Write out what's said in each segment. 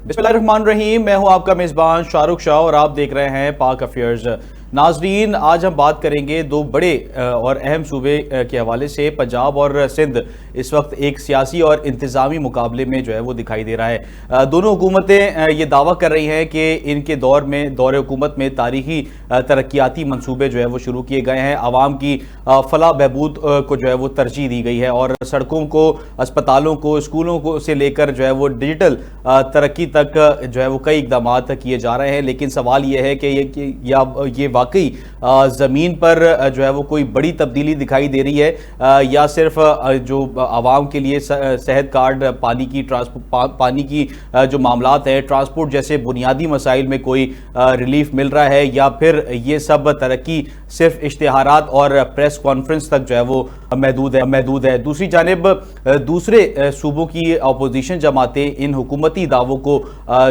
बिस्मिल्लाहिर्रहमानिर्रहीम। मैं हूं आपका मेज़बान शाहरुख शाह और आप देख रहे हैं पाक अफेयर्स। नाजरीन, आज हम बात करेंगे दो बड़े और अहम सूबे के हवाले से। पंजाब और सिंध इस वक्त एक सियासी और इंतज़ामी मुकाबले में जो है वो दिखाई दे रहा है। दोनों हुकूमतें ये दावा कर रही हैं कि इनके दौर हुकूमत में तारीखी तरक्याती मंसूबे जो है वो शुरू किए गए हैं। आवाम की फलाह बहबूद को जो है वो तरजीह दी गई है और सड़कों को, अस्पतालों को, स्कूलों को से लेकर जो है वो डिजिटल तरक्की तक जो है वो कई इकदाम किए जा रहे हैं। लेकिन सवाल ये है कि ये वाकई ज़मीन पर जो है वो कोई बड़ी तब्दीली दिखाई दे रही है या सिर्फ जो आवाम के लिए सेहत कार्ड, पानी की जो मामलात है, ट्रांसपोर्ट जैसे बुनियादी मसाइल में कोई रिलीफ मिल रहा है, या फिर ये सब तरक्की सिर्फ इश्तिहारात और प्रेस कॉन्फ्रेंस तक जो है वो महदूद है। दूसरी जानिब दूसरे सूबों की अपोजिशन जमातें इन हुकूमती दावों को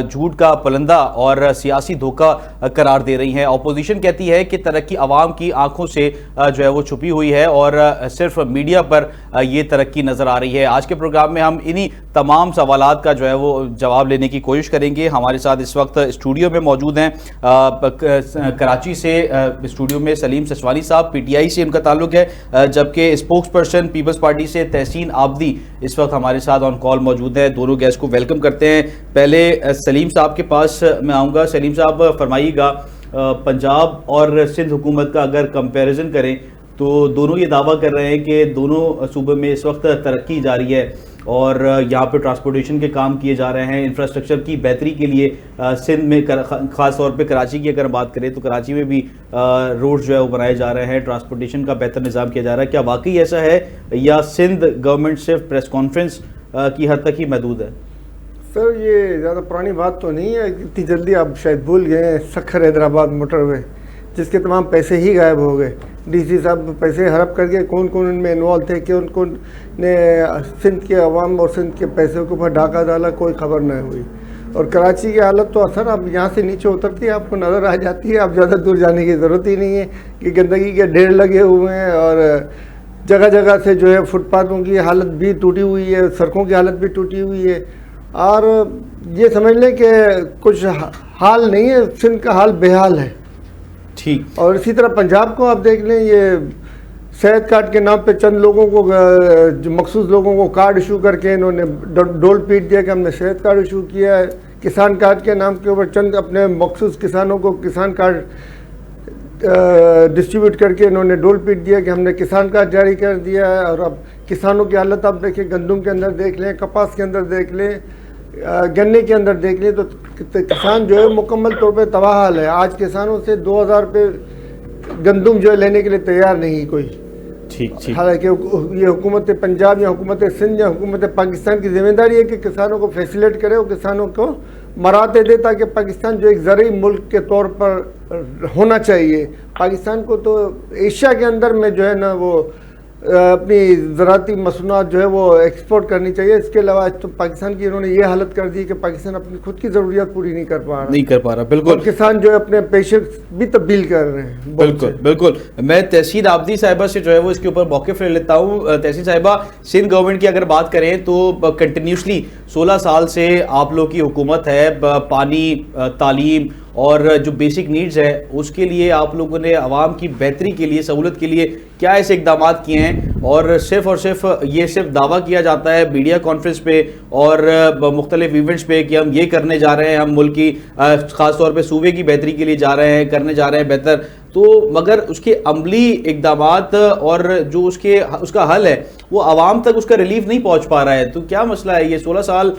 झूठ का पलंदा और सियासी धोखा करार दे रही हैं। अपोजिशन कहती है कि तरक्की आवाम की आंखों से जो है वो छुपी हुई है और सिर्फ मीडिया पर ये तरक्की नजर आ रही है। आज के प्रोग्राम में हम इन्हीं तमाम सवालात का जो है वो जवाब लेने की कोशिश करेंगे। हमारे साथ इस वक्त स्टूडियो में मौजूद हैं कराची से स्टूडियो में सलीम सचवानी साहब, पीटीआई से उनका ताल्लुक है, जबकि स्पोक्स पर्सन पीपल्स पार्टी से तहसीन आबदी इस वक्त हमारे साथ ऑन कॉल मौजूद है। दोनों गेस्ट को वेलकम करते हैं। पहले सलीम साहब के पास मैं आऊँगा। सलीम साहब, फरमाइएगा, पंजाब और सिंध हुकूमत का अगर कंपैरिजन करें तो दोनों ये दावा कर रहे हैं कि दोनों सूबे में इस वक्त तरक्की जारी है और यहाँ पे ट्रांसपोर्टेशन के काम किए जा रहे हैं, इंफ्रास्ट्रक्चर की बेहतरी के लिए। सिंध में ख़ास तौर पे कराची की अगर बात करें तो कराची में भी रोड्स जो है वो बनाए जा रहे हैं, ट्रांसपोर्टेशन का बेहतर निज़ाम किया जा रहा है। क्या वाकई ऐसा है या सिंध गवर्नमेंट सिर्फ प्रेस कॉन्फ्रेंस की हद तक ही महदूद है? सर, ये ज़्यादा पुरानी बात तो नहीं है। इतनी जल्दी आप शायद भूल गए सखर हैदराबाद मोटरवे, जिसके तमाम पैसे ही गायब हो गए। डीसी साहब पैसे हड़प करके कौन कौन इनमें इन्वॉल्व थे, कि उनको ने सिंध के अवाम और सिंध के पैसों के ऊपर डाका डाला, कोई खबर नहीं हुई। और कराची की हालत तो असर अब यहाँ से नीचे उतरती है आपको नज़र आ जाती है। अब ज़्यादा दूर जाने की ज़रूरत ही नहीं है कि गंदगी के ढेर लगे हुए हैं और जगह जगह से जो है फुटपाथों की हालत भी टूटी हुई है, सड़कों की हालत भी टूटी हुई है। और ये समझ लें कि कुछ हाल नहीं है, सिंध का हाल बेहाल है। ठीक। और इसी तरह पंजाब को आप देख लें, ये सेहत कार्ड के नाम पे चंद लोगों को, जो मखसूस लोगों को कार्ड इशू करके इन्होंने डोल पीट दिया कि हमने सेहत कार्ड इशू किया है। किसान कार्ड के नाम के ऊपर चंद अपने मखसूस किसानों को किसान कार्ड डिस्ट्रीब्यूट करके इन्होंने डोल पीट दिया कि हमने किसान कार्ड जारी कर दिया है। और अब किसानों की हालत आप देखिए, गंदम के अंदर देख लें, कपास के अंदर देख लें, गन्ने के अंदर देख लें, तो किसान जो है मुकम्मल तौर पे तबाह हाल है। आज किसानों से 2000 रुपये गंदम जो है लेने के लिए तैयार नहीं कोई। ठीक। हालांकि ये हुकूमत पंजाब या हुकूमत सिंध या हुकूमत पाकिस्तान की जिम्मेदारी है कि किसानों को फैसिलेट करे और किसानों को मराते दे, ताकि पाकिस्तान जो एक ज़रूरी मुल्क के तौर पर होना चाहिए। पाकिस्तान को तो एशिया के अंदर में जो है ना वो अपनी ज़राती मसनूआत जो है वो एक्सपोर्ट करनी चाहिए। इसके अलावा तो पाकिस्तान की इन्होंने ये हालत कर दी कि पाकिस्तान अपनी खुद की ज़रूरियात पूरी नहीं कर पा रहा। बिल्कुल। किसान जो है अपने पेशे भी तब्दील कर रहे हैं। बिल्कुल। मैं तहसीन आबदी साहिबा से जो है वो इसके ऊपर मौक़िफ़ ले लेता हूँ। तहसीन साहिबा, सिंध गवर्नमेंट की अगर बात करें तो कंटिन्यूसली 16 साल से आप लोग की हुकूमत है। पानी, तालीम और जो बेसिक नीड्स है उसके लिए आप लोगों ने आवाम की बेहतरी के लिए, सहूलत के लिए क्या ऐसे इकदाम किए हैं? और सिर्फ ये दावा किया जाता है मीडिया कॉन्फ्रेंस पे और मुख्तलिफ इवेंट्स पे कि हम ये करने जा रहे हैं, हम मुल्क की ख़ास तौर पे सूबे की बेहतरी के लिए करने जा रहे हैं बेहतर, तो मगर उसके अमली इकदामात और जो उसका हल है वो आवाम तक उसका रिलीफ नहीं पहुंच पा रहा है। तो क्या मसला है? ये 16 साल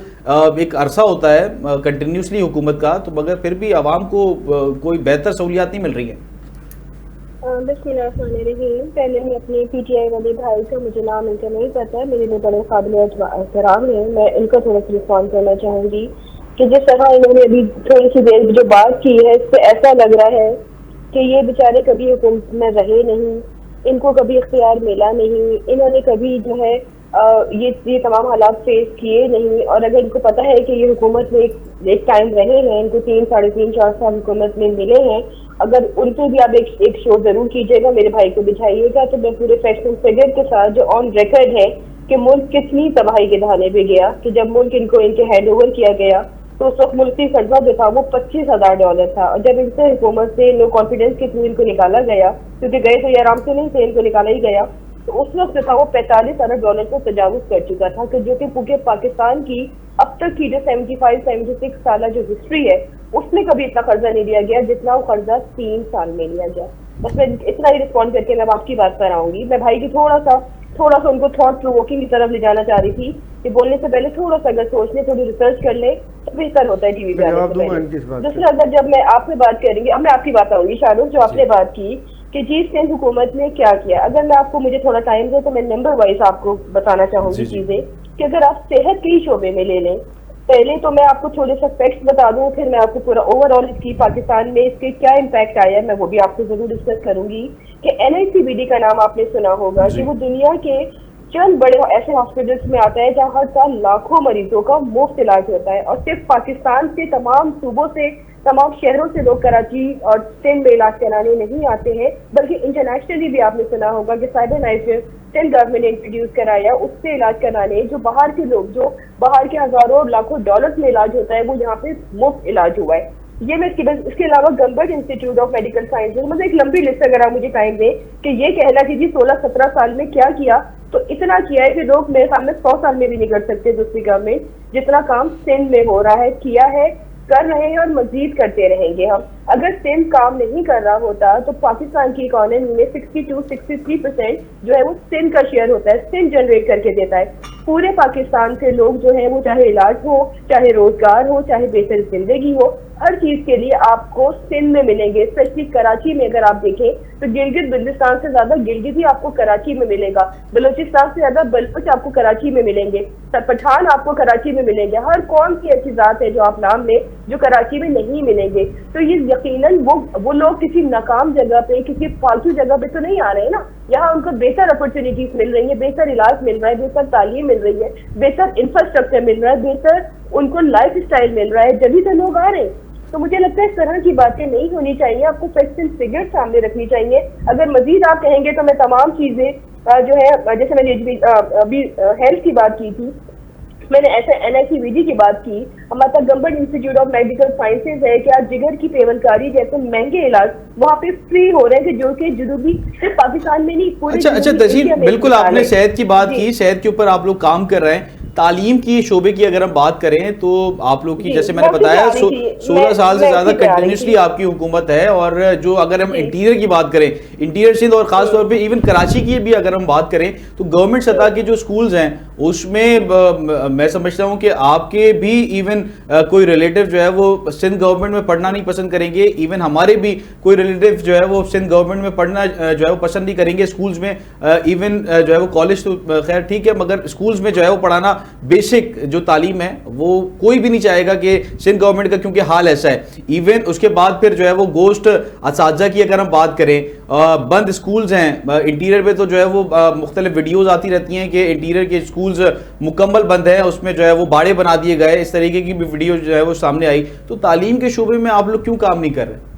एक अरसा होता है कंटिन्यूसली हुकूमत का, तो मगर फिर भी आवाम को कोई बेहतर सहूलियात नहीं मिल रही है। बिस्मिल्लाहिर्रहमानिर्रहीम। पहले मैं अपने पीटीआई वाले भाई का, मुझे नाम इनका नहीं पता है, मेरे लिए बड़े काबिल एहतराम है, मैं इनका थोड़ा सा रिस्पॉन्स करना चाहूँगी कि जिस तरह इन्होंने अभी थोड़ी सी देर जो बात की है, इससे ऐसा लग रहा है कि ये बेचारे कभी हुकूमत में रहे नहीं, इनको कभी इख्तियार मिला नहीं, इन्होंने कभी जो है ये तमाम हालात फेस किए नहीं। और अगर इनको पता है कि ये हुकूमत में एक टाइम रहे हैं, इनको 3, साढ़े 3, 4 साल हुकूमत में मिले हैं, अगर उनसे भी आप एक शो जरूर कीजिएगा, मेरे भाई को दिखाइएगा, तो मैं पूरे फैक्ट फिगर के साथ जो ऑन रिकॉर्ड है कि मुल्क कितनी तबाही के दहाने पे गया, कि जब मुल्क इनके हैंड ओवर किया गया तो उस वक्त मुल्की कर्जा जो था वो $25,000 था। और जब इनसे हुकूमत से नो कॉन्फिडेंस के थ्रू इनको निकाला गया, क्योंकि गए तो ये आराम से नहीं थे, इनको निकाला ही गया, तो उस वक्त जो था वो $45 अरब को तजावुज कर चुका था, कि जो कि पूरे पाकिस्तान की अब तक की जो 75-76 साल जो हिस्ट्री है उसमें कभी इतना कर्जा नहीं लिया गया जितना वो कर्जा 3 साल में लिया गया। बस मैं इतना ही रिस्पॉन्ड करके मैं आपकी बात पर आऊंगी। मैं भाई की थोड़ा सा उनको थॉट प्रोवोकिंग की तरफ ले जाना चाह रही थी कि बोलने से पहले थोड़ा सा अगर सोच ले, थोड़ी रिसर्च कर ले तो बेहतर होता है टीवी पे आने से पहले। दूसरा, अगर जब मैं आपसे बात करेंगी, अब मैं आपकी बात आऊंगी शाहरुख, जो आपने बात की कि जी सिंध हुकूमत ने क्या किया, अगर मैं आपको मुझे थोड़ा टाइम दे तो मैं नंबर वाइज आपको बताना चाहूंगी चीजें, कि अगर आप सेहत के ही शोबे में ले लें, पहले तो मैं आपको थोड़े से फैक्ट्स बता दूं, फिर मैं आपको पूरा ओवरऑल इसकी पाकिस्तान में इसके क्या इम्पैक्ट आया है मैं वो भी आपको जरूर डिस्कस करूंगी। कि NICVD का नाम आपने सुना होगा कि वो दुनिया के चंद बड़े ऐसे हॉस्पिटल्स में आता है जहाँ हर साल लाखों मरीजों का मुफ्त इलाज होता है, और सिर्फ पाकिस्तान से तमाम सूबों से, तमाम शहरों से लोग कराची और सिंध में इलाज कराने नहीं आते हैं, बल्कि इंटरनेशनली भी आपने सुना होगा कि साइबरनाइजर सिंध गवर्नमेंट ने इंट्रोड्यूस कराया उससे इलाज कराने, जो बाहर के लोग, जो बाहर के हजारों और लाखों डॉलर्स में इलाज होता है वो यहाँ पे मुफ्त इलाज हुआ है। ये मैं इसके अलावा गंबर्ट इंस्टीट्यूट ऑफ मेडिकल साइंसेज, मतलब एक लंबी लिस्ट अगर आप मुझे टाइम दें कि ये कहना कि जी 16-17 साल में क्या किया, तो इतना किया है कि लोग मेरे सामने 100 साल में भी नहीं कर सकते दूसरी गवर्नमेंट जितना काम सिंध में हो रहा है, किया है, कर रहे हैं और मजीद करते रहेंगे हम। अगर सिंध काम नहीं कर रहा होता तो पाकिस्तान की इकोनॉमी में 62-63% जो है वो सिंध का शेयर होता है, सिंध जनरेट करके देता है। पूरे पाकिस्तान से लोग जो है वो चाहे इलाज हो, चाहे रोजगार हो, चाहे बेहतर जिंदगी हो, हर चीज के लिए आपको सिंध में मिलेंगे। स्पेशली कराची में अगर आप देखें तो गिलगित बल्तिस्तान से ज्यादा गिलगित ही आपको कराची में मिलेगा, बलोचिस्तान से ज्यादा बलोच आपको कराची में मिलेंगे, पठान आपको कराची में मिलेंगे। हर कौन सी ऐसी जात है जो आप नाम लें जो कराची में नहीं मिलेंगे। तो ये यकीनन वो लोग किसी नाकाम जगह पे, किसी फालतू जगह पे तो नहीं आ रहे हैं ना, यहाँ उनको बेहतर अपॉर्चुनिटीज मिल रही है, बेहतर इलाज मिल रहा है, बेहतर तालीम मिल रही है, बेहतर इंफ्रास्ट्रक्चर मिल रहा है, बेहतर उनको लाइफ स्टाइल मिल रहा है, जब तो लोग आ रहे हैं। तो मुझे लगता है इस तरह की बातें नहीं होनी चाहिए, आपको फैक्ट्स एंड फिगर्स सामने रखनी चाहिए। अगर मजीद आप कहेंगे तो मैं तमाम चीजें जो है, जैसे मैंने अभी हेल्थ की बात की थी, मैंने ऐसे NICVD की बात की, हमारा गंबर्ट इंस्टीट्यूट ऑफ मेडिकल साइंसेज है कि आज जिगर की पेवनकारी जैसे महंगे इलाज वहाँ पे फ्री हो रहे हैं, कि जो कि जनूबी सिर्फ पाकिस्तान में नहीं पूरे। अच्छा तहसीन, बिल्कुल आपने सेहत की बात की, सेहत के ऊपर आप लोग काम कर रहे हैं। तालीम की शोबे की अगर हम बात करें तो आप लोग की, जैसे मैंने बताया, 16 साल से ज्यादा कंटिन्यूसली आपकी हुकूमत है। और जो अगर हम इंटीरियर की बात करें, इंटीरियर सिंध और खास तौर पे इवन कराची की भी अगर हम बात करें तो गवर्नमेंट सतह के जो स्कूल्स हैं उसमें मैं समझता हूं कि आपके भी इवन कोई रिलेटिव जो है वो सिंध गवर्नमेंट में पढ़ना नहीं पसंद करेंगे। इवन हमारे भी कोई रिलेटिव जो है वो सिंध गवर्नमेंट में पढ़ना जो है वो पसंद नहीं करेंगे स्कूल्स में। इवन जो है वो कॉलेज तो खैर ठीक है, मगर स्कूल्स में जो है वो पढ़ाना, बेसिक जो तालीम है वो कोई भी नहीं चाहेगा कि सिंध गवर्नमेंट का, क्योंकि हाल ऐसा है। इवन उसके बाद फिर जो है वो गोश्त असातिज़ा की अगर हम बात करें, बंद स्कूल्स हैं। इंटीरियर पे तो जो है वो मुख्तलिफ वीडियोज आती रहती हैं कि इंटीरियर के स्कूल्स मुकम्मल बंद है, उसमें जो है वो बाड़े बना दिए गए, इस तरीके की भी वीडियो जो है वो सामने आई। तो तालीम के शोबे में आप लोग क्यों काम नहीं कर रहे?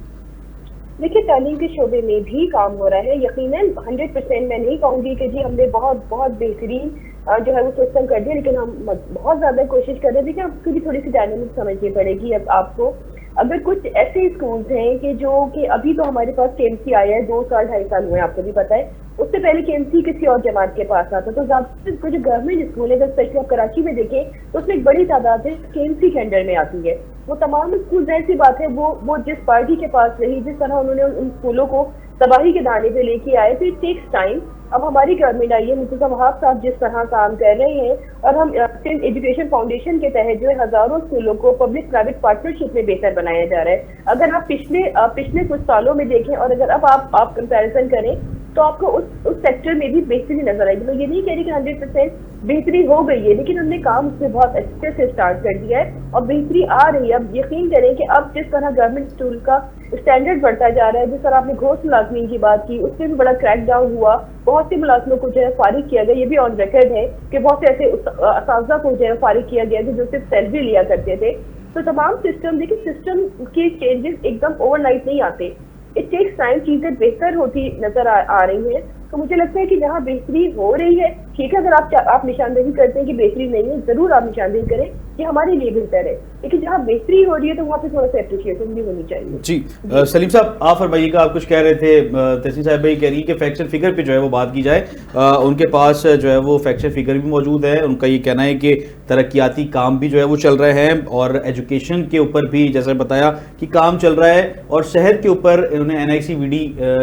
देखिए, तालीम के शोबे में भी काम हो रहा है, यकीनन 100% मैं नहीं कहूँगी कि जी हमने बहुत बहुत बेहतरीन जो है वो सिस्टम कर दिया, लेकिन हम बहुत ज्यादा कोशिश कर रहे हैं। देखिए, आपको भी थोड़ी सी डायनेमिक समझनी पड़ेगी। अब आपको अगर कुछ ऐसे स्कूल्स हैं कि जो कि अभी तो हमारे पास KMC आया है, 2 साल 2.5 साल हुए, आपको भी पता है, उससे पहले KMC किसी और जमात के पास आता, तो ज्यादातर जो गवर्नमेंट स्कूल है, स्पेशली आप कराची में देखें तो उसमें एक बड़ी तादाद है KMC के अंडर में आती है। वो तमाम स्कूल, ऐसी बात है, वो जिस पार्टी के पास रही, जिस तरह उन्होंने उन स्कूलों को तबाही के दाने पे लेके आए, तो इट टेक्स टाइम। अब हमारी गवर्नमेंट आई है, मुर्तज़ा वहाब साहब जिस तरह काम कर रहे हैं, और हम सिंध एजुकेशन फाउंडेशन के तहत जो है हजारों स्कूलों को पब्लिक प्राइवेट पार्टनरशिप में बेहतर बनाया जा रहा है। अगर आप पिछले कुछ सालों में देखें और अगर अब आप कंपैरिजन करें तो आपको उस सेक्टर में भी बेहतरी नजर आएगी। मैं ये नहीं कह रही कि 100% बेहतरी हो गई है, लेकिन हमने काम उससे बहुत अच्छे से स्टार्ट कर दिया है और बेहतरी आ रही है। अब यकीन करें कि अब जिस तरह गवर्नमेंट स्कूल का स्टैंडर्ड बढ़ता जा रहा है, जिस तरह आपने घोष मुलाजमीन की बात की, उससे भी बड़ा क्रैक डाउन हुआ, बहुत से मुलाजमों को जो है फारिग किया गया। ये भी ऑन रिकॉर्ड है कि बहुत से ऐसे असातिज़ा को जो है फारिग किया गया जो सिर्फ सैलरी लिया करते थे। तो तमाम सिस्टम, देखिए, सिस्टम के चेंजेस एकदम ओवरनाइट नहीं आते, इट टेक्स टाइम, चीजें बेहतर होती नजर आ रही हैं। तो मुझे लगता है कि जहाँ बेहतरी हो रही है, ठीक है, अगर आप निशानदेही करते हैं कि बेहतरी नहीं है, जरूर आप निशानदेही करें, ये हमारे लिए बेहतर है, लेकिन जहाँ बेहतरी हो रही है तो वहाँ पे थोड़ा सा एप्रिशिएशन भी होनी चाहिए। जी सलीम साहब आप फरमाइएगा, आप कुछ कह रहे थे। तहसीन साहब भाई कह रही है कि फैक्ट एंड फिगर पे जो है वो बात की जाए। उनके पास जो है वो फैक्ट एंड फिगर भी मौजूद है। उनका ये कहना है कि तरक्याती काम भी जो है वो चल रहे हैं और एजुकेशन के ऊपर भी जैसे बताया कि काम चल रहा है, और शहर के ऊपर उन्होंने NICVD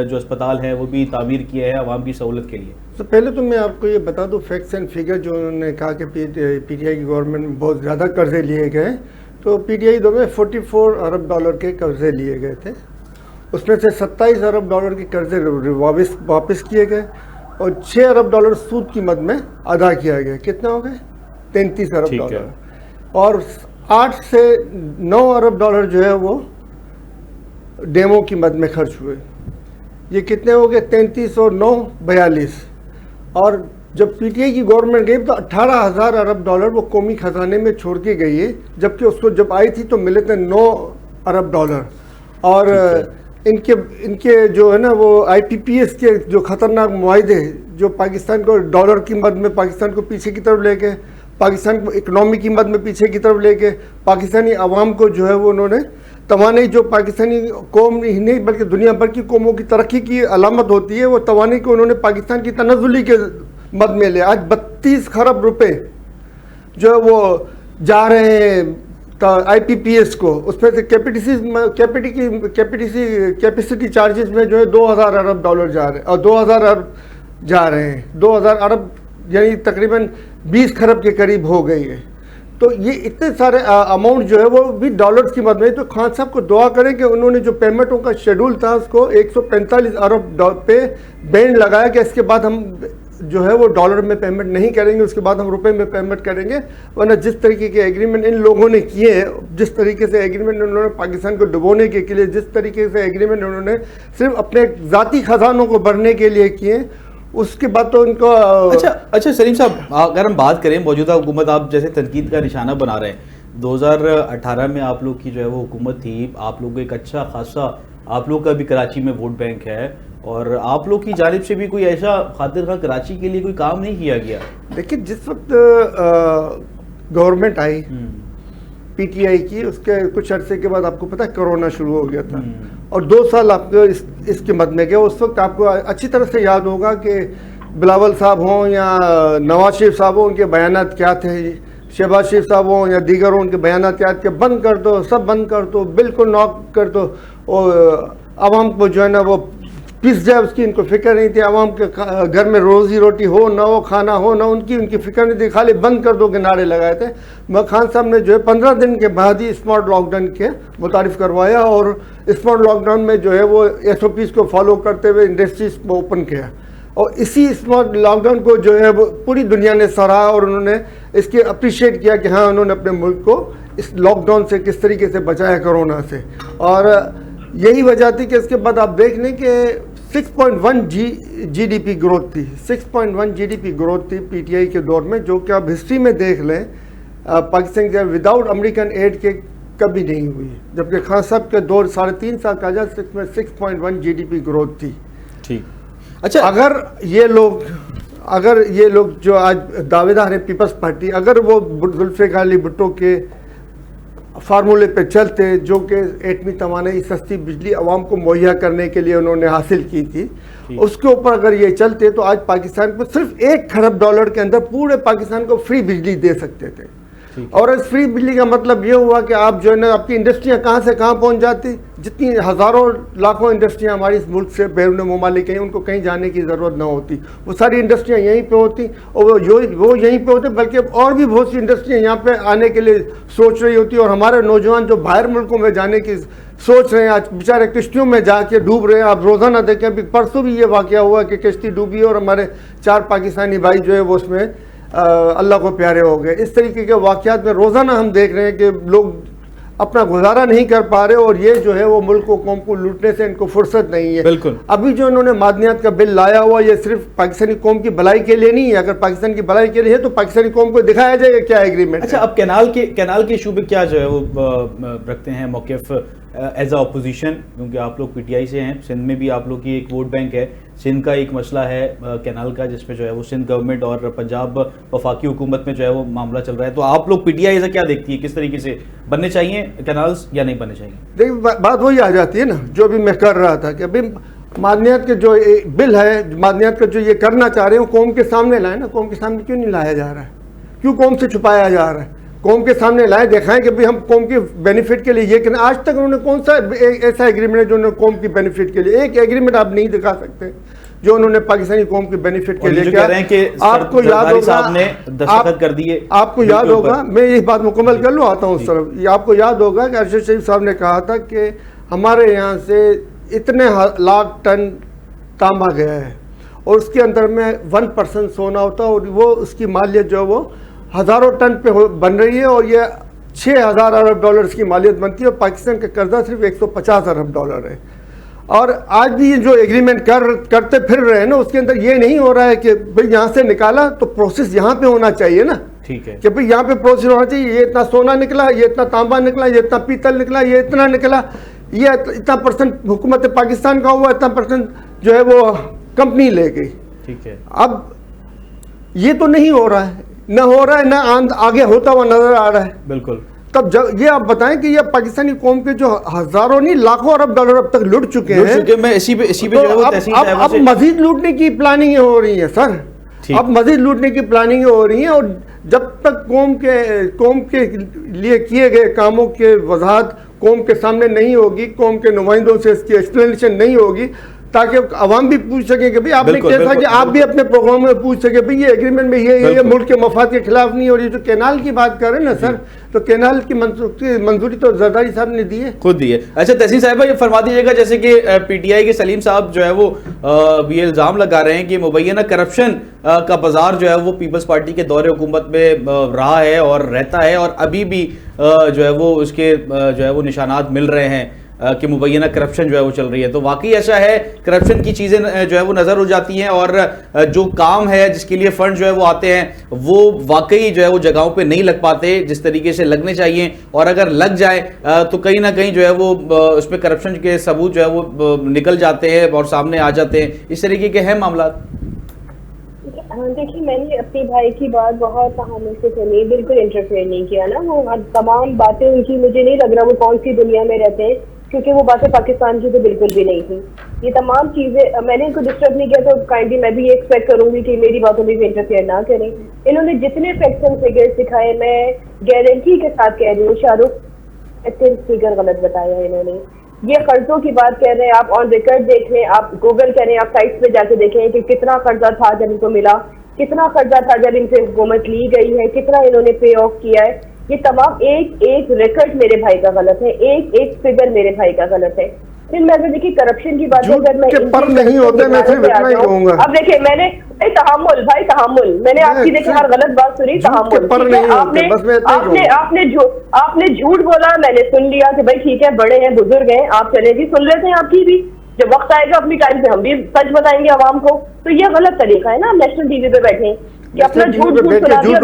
जो अस्पताल है वो भी तामीर किया है आवाम की सहूलत के लिए। तो पहले तो मैं आपको ये बता दूं फैक्ट्स एंड फिगर, जो उन्होंने कहा कि PTI की गवर्नमेंट में बहुत ज़्यादा कर्जे लिए गए, तो PTI दौर में 44 अरब डॉलर के कर्जे लिए गए थे। उसमें से 27 अरब डॉलर के कर्जे वापस किए गए और 6 अरब डॉलर सूद की मद में अदा किया गया। कितना हो गए? 33 अरब डॉलर। और 8 से 9 अरब डॉलर जो है वो डेमो की मद में खर्च हुए। ये कितने हो गए? 33 और 9 42। और जब PTI की गवर्नमेंट गई तो 18,000 अरब डॉलर वो कौमी खजाने में छोड़ के गई है, जबकि उसको जब आई थी तो मिले थे 9 अरब डॉलर। और इनके जो है ना वो IPPS के जो खतरनाक मुआहदे जो पाकिस्तान को डॉलर की मद में पाकिस्तान को पीछे की तरफ लेके, पाकिस्तान को इकनॉमी की मद में पीछे की तरफ लेके, पाकिस्तानी अवाम को जो है वो उन्होंने तवानी, जो पाकिस्तानी कौम ही नहीं बल्कि दुनिया भर की कौमों की तरक्की की अलामत होती है, वो तवानी को उन्होंने पाकिस्तान की तनज़ुली के मद में लिया। आज 32 खरब रुपए जो है वो जा रहे हैं IPPS को। उसमें से कैपेसिटी चार्जेस में जो है 2000 अरब डॉलर जा रहे हैं और 2000 अरब जा रहे हैं। 2000 अरब यानी तकरीबन 20 खरब के करीब हो गई है। तो ये इतने सारे अमाउंट जो है वो भी डॉलर्स की मद में। तो खान साहब को दुआ करें कि उन्होंने जो पेमेंटों का शेड्यूल था उसको 145 अरब पे बैंड लगाया कि इसके बाद हम जो है वो डॉलर में पेमेंट नहीं करेंगे, उसके बाद हम रुपए में पेमेंट करेंगे। वरना जिस तरीके के एग्रीमेंट इन लोगों ने किए हैं, जिस तरीके से एग्रीमेंट उन्होंने पाकिस्तान को डुबोने के लिए, जिस तरीके से एग्रीमेंट उन्होंने सिर्फ अपने ज़ाती खजानों को भरने के लिए किए, उसके बाद तो उनको अच्छा सलीम साहब, अगर हम बात करें मौजूदा हुकूमत, आप जैसे तनकीद का निशाना बना रहे हैं। 2018 में आप लोग की जो है वो हुकूमत थी, आप लोग एक अच्छा खासा, आप लोग का भी कराची में वोट बैंक है, और आप लोग की जानिब से भी कोई ऐसा खातिर खा कराची के लिए कोई काम नहीं किया गया। देखिए, जिस वक्त गवर्नमेंट आई PTI की, उसके कुछ अरसे के बाद आपको पता है कोरोना शुरू हो गया था और 2 साल आपको इसके मद में गए। उस वक्त आपको अच्छी तरह से याद होगा कि बिलावल साहब हों या नवाज शरीफ साहब हों, उनके बयानात क्या थे, शहबाज शरीफ साहब हों या दीगर हों, उनके बयानात क्या थे, बंद कर दो, सब बंद कर दो, बिल्कुल नॉक कर दो, और आवाम को जो है ना वो पिस जाए उसकी इनको फिक्र नहीं थी। आवाम के घर में रोजी रोटी हो ना हो, खाना हो ना, उनकी फिक्र नहीं थी, खाली बंद कर दो के नारे लगाए थे। मगर खान साहब ने जो है 15 दिन के बाद ही स्मार्ट लॉकडाउन के मुतारिफ करवाया और स्मार्ट लॉकडाउन में जो है वो SOPs को फॉलो करते हुए इंडस्ट्रीज को ओपन किया। और इसी स्मार्ट लॉकडाउन को जो है वो पूरी दुनिया ने सराहा और उन्होंने इसके अप्रिशिएट किया कि हाँ, उन्होंने अपने मुल्क को इस लॉकडाउन से किस तरीके से बचाया, कोरोना से। और यही वजह थी कि इसके बाद आप देख लें कि 6.1 GDP ग्रोथ थी, 6.1 GDP ग्रोथ थी PTI के दौर में, जो कि आप हिस्ट्री में देख लें पाकिस्तान के विदाउट अमेरिकन एड के कभी नहीं हुई। जबकि खान साहब के दौर 3.5 साल का जा 6.1 GDP ग्रोथ थी। ठीक, अच्छा, अगर ये लोग जो आज दावेदार हैं पीपल्स पार्टी, अगर वो जुल्फ़िकार अली भुट्टो के फार्मूले पे चलते, जो कि एटमी तवानाई सस्ती बिजली आवाम को मुहैया करने के लिए उन्होंने हासिल की थी, उसके ऊपर अगर ये चलते तो आज पाकिस्तान को सिर्फ 1 खरब डॉलर के अंदर पूरे पाकिस्तान को फ्री बिजली दे सकते थे। और इस फ्री बिजली का मतलब ये हुआ कि आप जो है ना, आपकी इंडस्ट्रियाँ कहाँ से कहाँ पहुँच जाती। जितनी हज़ारों लाखों इंडस्ट्रियाँ हमारी इस मुल्क से बैरून ममालिक हैं, उनको कहीं जाने की ज़रूरत ना होती, वो सारी इंडस्ट्रियाँ यहीं पे होती और वो यहीं पे होते। बल्कि और भी बहुत सी इंडस्ट्रियाँ यहाँ पे आने के लिए सोच रही होती। और हमारे नौजवान जो बाहर मुल्कों में जाने की सोच रहे हैं, आज बेचारे किश्तियों में जाके डूब रहे हैं। आप रोज़ाना देखें, अभी परसों भी ये वाक़या हुआ कि किश्ती डूबी और हमारे 4 पाकिस्तानी भाई जो है वो उसमें अल्लाह को प्यारे हो गए। इस तरीके के वाक़यात में रोज़ाना हम देख रहे हैं कि लोग अपना गुजारा नहीं कर पा रहे और ये जो है वो मुल्क को कौम को लूटने से इनको फुर्सत नहीं है। बिल्कुल। अभी जो इन्होंने मादनियात का बिल लाया हुआ, ये सिर्फ पाकिस्तानी कौम की भलाई के लिए नहीं है। अगर पाकिस्तान की भलाई के लिए है तो पाकिस्तानी कौम को दिखाया जाएगा क्या एग्रीमेंट। अच्छा, अब कैनाल के इशू पे क्या जो है वो रखते हैं मौक़िफ़ एज अ अपोजिशन, क्योंकि आप लोग पीटीआई से हैं, सिंध में भी आप लोग की एक वोट बैंक है, सिंध का एक मसला है कैनाल का, जिसमें जो है वो सिंध गवर्नमेंट और पंजाब वफाकी हुकूमत में जो है वो मामला चल रहा है, तो आप लोग पीटीआई ऐसा क्या देखती है, किस तरीके से बनने चाहिए कैनाल्स या नहीं बनने चाहिए? देखिए बात वही आ जाती है ना जो भी मैं कर रहा था कि अभी मादनियात के जो बिल है, मादनियात का जो ये करना चाह रहे हो कौम के सामने लाए ना, कौम के सामने क्यों नहीं लाया जा रहा है, क्यों कौम से छुपाया जा रहा है? कौम के सामने लाए, दिखाएं कि भाई हम कौम के बेनिफिट के लिए ये करना। आज तक उन्होंने कौन सा ऐसा एग्रीमेंट है जो उन्होंने कौम की बेनिफिट के लिए, एक एग्रीमेंट आप नहीं दिखा सकते जो उन्होंने पाकिस्तानी कौम के बेनिफिट के लिए किया। आपको याद होगा, दस्तखत कर दिए, आपको याद होगा, मैं ये बात मुकम्मल कर लूँ, आता हूँ उस तरफ। ये आपको याद होगा कि अरशद शरीफ साहब ने कहा था कि हमारे यहाँ से इतने लाख टन तांबा गया है और उसके अंदर में 1% सोना होता है और वो उसकी मालियत जो है वो हज़ारों टन पे बन रही है और ये 6000 अरब डॉलर्स की मालियत बनती है और पाकिस्तान का कर्जा सिर्फ 150 अरब डॉलर है। और आज भी ये जो एग्रीमेंट करते फिर रहे हैं ना, उसके अंदर ये नहीं हो रहा है कि भाई यहाँ से निकाला तो प्रोसेस यहाँ पे होना चाहिए ना, ठीक है, कि भाई यहाँ पे प्रोसेस होना चाहिए, ये इतना सोना निकला, ये इतना तांबा निकला, ये इतना पीतल निकला, ये इतना निकला, ये इतना परसेंट हुकूमत पाकिस्तान का हुआ, इतना परसेंट जो है वो कंपनी ले गई। ठीक है, अब ये तो नहीं हो रहा है, न हो रहा है, न आगे होता हुआ नजर आ रहा है। बिल्कुल। तब जब ये आप बताएं कि ये पाकिस्तानी कौम के जो हजारों नहीं लाखों अरब डॉलर अब तक लुट चुके हैं, मैं इसी पे तो जो है वो अब मजीद लूटने की प्लानिंग हो रही है सर, अब मजीद लूटने की प्लानिंग हो रही है। और जब तक कौम के लिए किए गए कामों के वजाहत कौम के सामने नहीं होगी, कौम के नुमाइंदों से इसकी एक्सप्लेनेशन नहीं होगी, ताकि अवाम भी पूछ सके कि भाई आपने कैसा कि आप भी अपने प्रोग्राम में पूछ सके भाई ये एग्रीमेंट में ये मुल्क के मफाद के खिलाफ नहीं हो रही। जो कैनाल की बात कर रहे हैं ना सर, तो कैनाल की मंजूरी तो जरदारी साहब ने दी है, खुद दी है। अच्छा तहसीन साहिबा, ये फरमा दीजिएगा, जैसे कि पीटीआई के सलीम साहब जो है वो ये इल्ज़ाम लगा रहे हैं कि मुबैना करप्शन का बाजार जो है वो पीपल्स पार्टी के दौरे हुकूमत में रहा है और रहता है और अभी भी जो है वो उसके जो है वो निशानात मिल रहे हैं कि मुबैना करप्शन जो है वो चल रही है। तो वाकई ऐसा है, करप्शन की चीज़ें जो है वो नज़र हो जाती हैं और जो काम है जिसके लिए फंड जो है वो आते हैं वो वाकई जो है वो जगहों पे नहीं लग पाते जिस तरीके से लगने चाहिए, और अगर लग जाए तो कहीं ना कहीं जो है वो उस पर करप्शन के सबूत जो है वो निकल जाते हैं और सामने आ जाते हैं। इस तरीके के हैं मामला। देखिए, मैंने अपने भाई की बात बहुत तहम्मुल से सुनी, बिल्कुल इंटरफेयर नहीं किया ना। वो तमाम बातें उनकी, मुझे नहीं लग रहा वो कौन सी दुनिया में रहते हैं, क्योंकि वो बातें पाकिस्तान की तो बिल्कुल भी नहीं थी। ये तमाम चीज़ें मैंने इनको डिस्टर्ब नहीं किया, तो काइंडली मैं भी ये एक्सपेक्ट करूंगी कि मेरी बातों में भी इंटरफेयर ना करें। इन्होंने जितने फैक्ट्स एंड फिगर्स दिखाए, मैं गारंटी के साथ कह रही हूँ शाहरुख फिगर गलत बताया है इन्होंने। ये कर्जों की बात कर रहे हैं, आप ऑन रिकॉर्ड देख लें, आप गूगल करें, आप साइट्स पे जाके देखें कि कितना कर्जा था जब इनको मिला, कितना कर्जा था जब इनसे हुकूमत ली गई है, कितना इन्होंने पे ऑफ किया है। ये तमाम एक एक रिकॉर्ड मेरे भाई का गलत है, एक एक फिगर मेरे भाई का गलत है। फिर मैं अगर देखिए करप्शन की बात अगर मैं नहीं होते, मैं सिर्फ इतना ही कहूंगा। अब देखिए मैंने भाई तहम्मुल मैंने आपकी देखिए हर गलत बात सुनी, तहम्मुल आपने झूठ बोला, मैंने सुन लिया कि भाई ठीक है बड़े हैं बुजुर्ग हैं, आप चले जी सुन लेते हैं आपकी भी, जब वक्त आएगा अपनी टाइम पे हम भी सच बताएंगे आवाम को। तो ये गलत तरीका है ना, नेशनल टीवी पे बैठे कि अपना झूठ सुना दिया,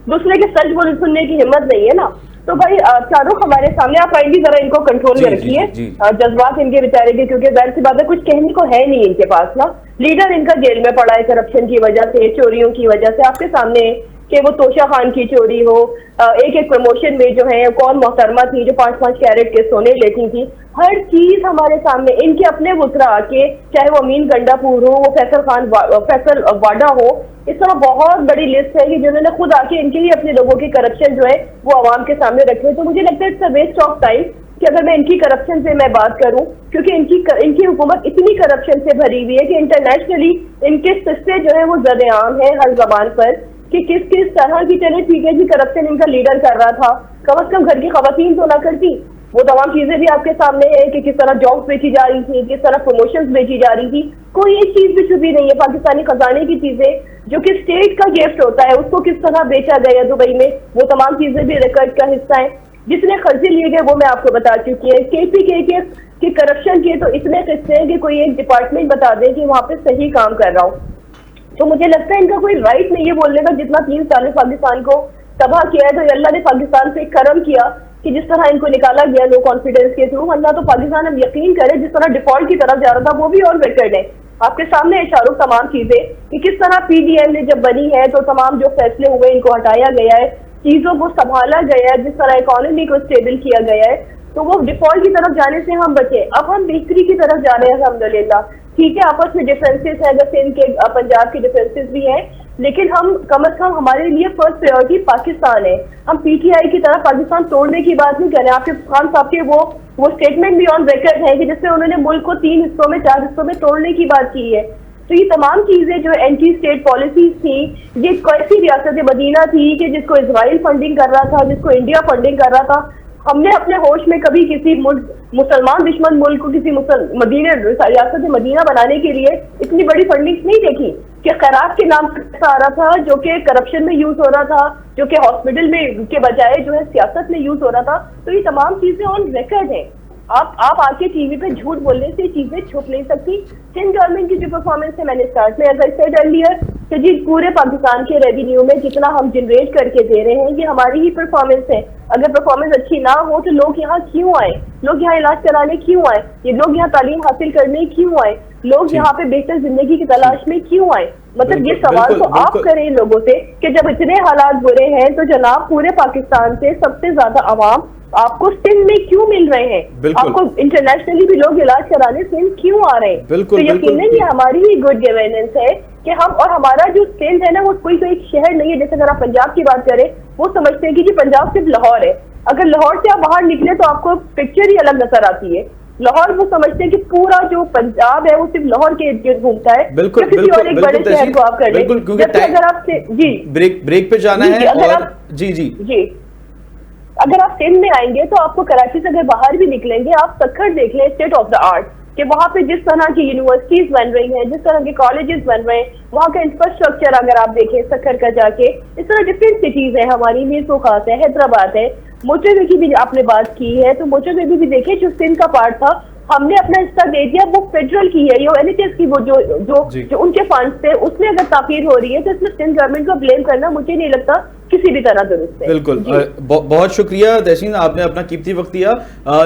दूसरे के सच बोल सुनने की हिम्मत नहीं है ना। तो भाई शाहरुख हमारे सामने, आप आएंगी जरा इनको कंट्रोल में रखिए, जज्बात इनके बेचारे के, क्योंकि जाहिर सी बात है कुछ कहने को है नहीं इनके पास ना। लीडर इनका जेल में पड़ा है करप्शन की वजह से, चोरियों की वजह से। आपके सामने कि वो तोशा खान की चोरी हो, एक एक प्रमोशन में जो है कौन मोहतरमा थी जो 5-5 कैरेट के सोने लेती थी, हर चीज हमारे सामने। इनके अपने वुतरा आके, चाहे वो अमीन गंडापुर हो, वो फैसल वाडा हो, इस तरह बहुत बड़ी लिस्ट है कि जिन्होंने खुद आके इनके ही अपने लोगों की करप्शन जो है वो आवाम के सामने रखे। तो मुझे लगता है it's a waste of time कि अगर मैं इनकी करप्शन से मैं बात करूं, क्योंकि इनकी हुकूमत इतनी करप्शन से भरी हुई है कि इंटरनेशनली इनके किस्से जो है वो ज़द-ए-आम है हर जबान पर कि किस किस तरह की। चले ठीक है जी, करप्शन इनका लीडर कर रहा था, कम से कम घर की खवातीन तो ना करती। वो तमाम चीजें भी आपके सामने है कि किस तरह जॉब्स बेची जा रही थी, किस तरह प्रमोशंस बेची जा रही थी, कोई एक चीज भी छुपी नहीं है। पाकिस्तानी खजाने की चीजें जो कि स्टेट का गिफ्ट होता है उसको किस तरह बेचा गया दुबई में, वो तमाम चीजें भी रिकॉर्ड का हिस्सा है। जितने खर्चे लिए गए वो मैं आपको बता चुकी है। KPK के करप्शन के तो इतने किस्से हैं कि कोई एक डिपार्टमेंट बता दे कि वहाँ पे सही काम कर रहा हो। तो मुझे लगता है इनका कोई राइट नहीं है बोलने का, जितना 3 साल में पाकिस्तान को तबाह किया है। तो अल्लाह ने पाकिस्तान से करम किया कि कि जिस तरह इनको निकाला गया लो कॉन्फिडेंस के थ्रू, वरना तो पाकिस्तान हम यकीन करें जिस तरह डिफॉल्ट की तरफ जा रहा था वो भी ऑन रिकॉर्ड है। आपके सामने है शाहरुख तमाम चीजें कि किस तरह पीडीएम जब बनी है तो तमाम जो फैसले हुए इनको हटाया गया है, चीजों को संभाला गया है, जिस तरह इकोनॉमी को स्टेबल किया गया है, तो वो डिफॉल्ट की तरफ जाने से हम बचे। अब हम बेहतरी की तरफ जा रहे हैं अल्हम्दुलिल्लाह। ठीक है, आपस में डिफरेंसेस है, अगर सिंध के पंजाब के डिफरेंसेस भी हैं, लेकिन हम कम से कम हमारे लिए फर्स्ट प्रायोरिटी पाकिस्तान है। हम पीटीआई की तरफ पाकिस्तान तोड़ने की बात नहीं कर रहे। आपके खान साहब के वो स्टेटमेंट भी ऑन रिकॉर्ड है कि जिसमें उन्होंने मुल्क को 3 हिस्सों में 4 हिस्सों में तोड़ने की बात की है। तो ये तमाम चीजें जो एंटी स्टेट पॉलिसीज थी, ये कैसी रियासत मदीना थी कि जिसको इजराइल फंडिंग कर रहा था, जिसको इंडिया फंडिंग कर रहा था। हमने अपने होश में कभी किसी मुसलमान दुश्मन मुल्क को किसी मदीना रियासत मदीना बनाने के लिए इतनी बड़ी फंडिंग नहीं देखी कि खैरात के नाम आ रहा था, जो कि करप्शन में यूज हो रहा था, जो कि हॉस्पिटल में के बजाय जो है सियासत में यूज हो रहा था। तो ये तमाम चीजें ऑन रिकॉर्ड है। आप आके टीवी पे झूठ बोलने से चीजें छुप नहीं सकती। सिंध गवर्नमेंट की जो परफॉर्मेंस है, मैंने स्टार्ट में एज आई सेड अर्लियर कि जी पूरे पाकिस्तान के रेवेन्यू में जितना हम जनरेट करके दे रहे हैं ये हमारी ही परफॉर्मेंस है। अगर परफॉर्मेंस अच्छी ना हो तो लोग यहाँ क्यों आए, लोग यहाँ इलाज कराने क्यों आए, ये लोग यहाँ तालीम हासिल करने क्यों आए, लोग यहाँ पे बेहतर जिंदगी की तलाश में क्यों आए। मतलब ये सवाल तो आप करें लोगों से कि जब इतने हालात बुरे हैं तो जनाब पूरे पाकिस्तान से सबसे ज्यादा आवाम आपको सिंध में क्यों मिल रहे हैं, आपको इंटरनेशनली भी लोग इलाज कराने सिंध क्यों आ रहे हैं। तो यकीनन ये हमारी ही गुड गवर्नेंस है कि हम, और हमारा जो सिंध है ना वो कोई शहर नहीं है। जैसे अगर आप पंजाब की बात करें, वो समझते हैं कि जी पंजाब सिर्फ लाहौर है। अगर लाहौर से आप बाहर निकले तो आपको पिक्चर ही अलग नजर आती है। लाहौर वो समझते हैं कि पूरा जो पंजाब है वो सिर्फ लाहौर के इर्द गिर्द घूमता है। बिल्कुल, किसी और एक बड़े शहर को आप कर लें। अगर आप जी ब्रेक पे जाना है और जी अगर आप सिंध में आएंगे तो आपको कराची से अगर बाहर भी निकलेंगे, आप सक्खर देख लें स्टेट ऑफ द आर्ट कि वहाँ पे जिस तरह की यूनिवर्सिटीज बन रही हैं, जिस तरह के कॉलेजेस बन रहे हैं, वहाँ का इंफ्रास्ट्रक्चर अगर आप देखें सक्खर का जाके, इस तरह डिफरेंट सिटीज है हमारी, मीरपुर खास है, हैदराबाद है, मोटरवे की भी आपने बात की है तो मोटरवे भी देखे जो सिंध का पार्ट था, हमने अपना हिस्सा दे दिया, वो फेडरल की है, ये एनएचएस की वो जो उनके फंड्स थे उसमें अगर ताकीर हो रही है तो इसमें सिंध गवर्नमेंट को ब्लेम करना मुझे नहीं लगता किसी भी तरह दुरुस्त है। बिल्कुल, बहुत शुक्रिया तहसीन, आपने अपना कीमती वक्त दिया।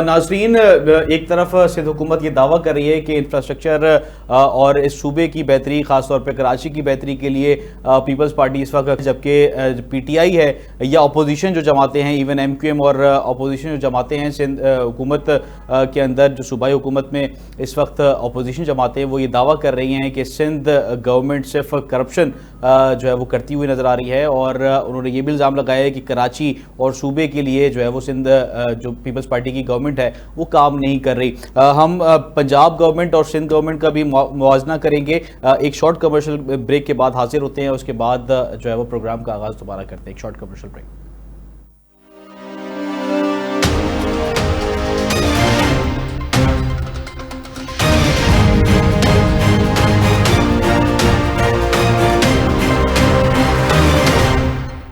नाजरीन, एक तरफ सिंध हुकूमत ये दावा कर रही है कि इंफ्रास्ट्रक्चर और इस सूबे की बेहतरी, खासतौर पर कराची की बेहतरी के लिए पीपल्स पार्टी इस वक्त, जबकि पीटीआई है या अपोजिशन जो जमाते हैं, इवन एमक्यूएम और अपोजिशन जो जमाते हैं सिंध हुकूमत के अंदर, जो सूबाई हुकूमत में इस वक्त अपोजिशन जमाते हैं, वो ये दावा कर रही हैं कि सिंध गवर्नमेंट सिर्फ करप्शन जो है वो करती हुई नजर आ रही है। और उन्होंने ये भी इल्ज़ाम लगाया है कि कराची और सूबे के लिए जो है वो सिंध जो पीपल्स पार्टी की गवर्नमेंट है वो काम नहीं कर रही। हम पंजाब गवर्नमेंट और सिंध गवर्नमेंट का भी मुआवजना करेंगे। एक शॉर्ट कमर्शियल ब्रेक के बाद हाजिर होते हैं, उसके बाद जो है वो प्रोग्राम का आगाज़ दोबारा करते हैं। एक शॉर्ट कमर्शियल ब्रेक।